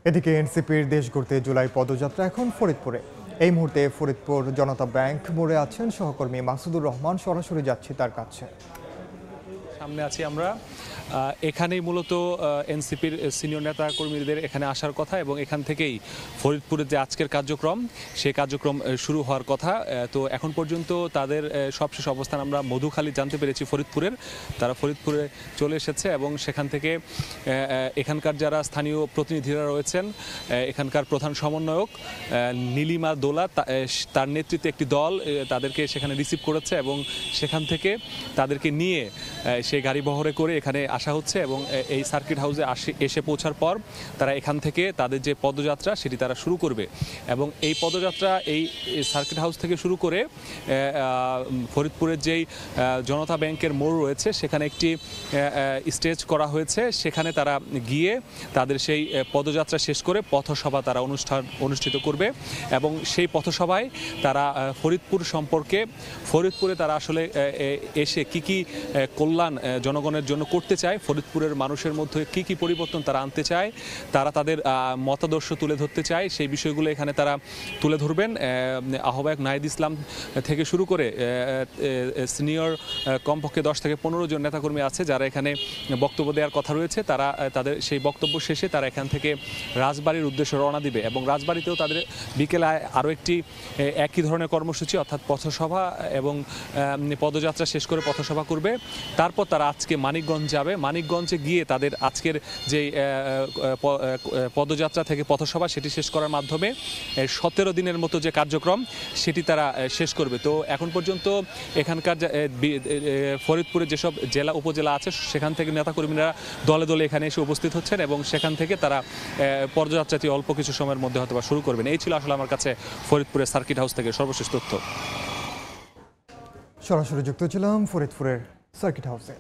এদিকে এনসিপির দেশ গড়তে জুলাই পদযাত্রা এখন ফরিদপুরে। এই মুহূর্তে ফরিদপুর জনতা ব্যাংক মোড়ে আছেন সহকর্মী মাসুদুর রহমান, সরাসরি যাচ্ছি তার কাছে। সামনে আছি আমরা, এখানেই মূলত এনসিপির সিনিয়র নেতা কর্মীদের এখানে আসার কথা এবং এখান থেকেই ফরিদপুরের যে আজকের কার্যক্রম সেই কার্যক্রম শুরু হওয়ার কথা। তো এখন পর্যন্ত তাদের সবশেষ অবস্থান আমরা মধুখালী জানতে পেরেছি ফরিদপুরের। তারা ফরিদপুরে চলে এসেছে এবং সেখান থেকে এখানকার যারা স্থানীয় প্রতিনিধিরা রয়েছেন, এখানকার প্রধান সমন্বয়ক নীলিমা দোলা, তার নেতৃত্বে একটি দল তাদেরকে সেখানে রিসিভ করেছে এবং সেখান থেকে তাদেরকে নিয়ে সেই গাড়ি বহরে করে এখানে আসা হচ্ছে এবং এই সার্কিট হাউসে এসে পৌঁছার পর তারা এখান থেকে তাদের যে পদযাত্রা সেটি তারা শুরু করবে এবং এই পদযাত্রা এই সার্কিট হাউস থেকে শুরু করে ফরিদপুরের যেই জনতা ব্যাংকের মোড় রয়েছে সেখানে একটি স্টেজ করা হয়েছে, সেখানে তারা গিয়ে তাদের সেই পদযাত্রা শেষ করে পথসভা তারা অনুষ্ঠিত করবে এবং সেই পথসভায় তারা ফরিদপুর সম্পর্কে, ফরিদপুরে তারা আসলে এসে কি কি কল্যাণ জনগণের জন্য করতে চায়, ফরিদপুরের মানুষের মধ্যে কি কি পরিবর্তন তারা আনতে চায়, তারা তাদের মতাদর্শ তুলে ধরতে চায়, সেই বিষয়গুলো এখানে তারা তুলে ধরবেন। আহ্বায়ক নাহিদ ইসলাম থেকে শুরু করে সিনিয়র কমপক্ষে 10 থেকে 15 জন নেতাকর্মী আছে যারা এখানে বক্তব্য দেওয়ার কথা রয়েছে। তারা তাদের সেই বক্তব্য শেষে তারা এখান থেকে রাজবাড়ির উদ্দেশ্যে রওনা দিবে এবং রাজবাড়িতেও তাদের বিকেলে আরও একটি একই ধরনের কর্মসূচি অর্থাৎ পথসভা এবং পদযাত্রা শেষ করে পথসভা করবে। তারপর তারা আজকে মানিকগঞ্জ যাবে, মানিকগঞ্জে গিয়ে তাদের আজকের যে পদযাত্রা থেকে পথসভা সেটি শেষ করার মাধ্যমে 17 দিনের মতো যে কার্যক্রম সেটি তারা শেষ করবে। তো এখন পর্যন্ত এখানকার ফরিদপুরে যেসব জেলা উপজেলা আছে সেখান থেকে নেতাকর্মীরা দলে দলে এখানে এসে উপস্থিত হচ্ছেন এবং সেখান থেকে তারা পদযাত্রাটি অল্প কিছু সময়ের মধ্যে হয়তো শুরু করবেন। এই ছিল আসলে আমার কাছে ফরিদপুরের সার্কিট হাউস থেকে সর্বশেষ তথ্য। সরাসরি যুক্ত ছিলাম ফরিদপুরের সার্কিট হাউসে।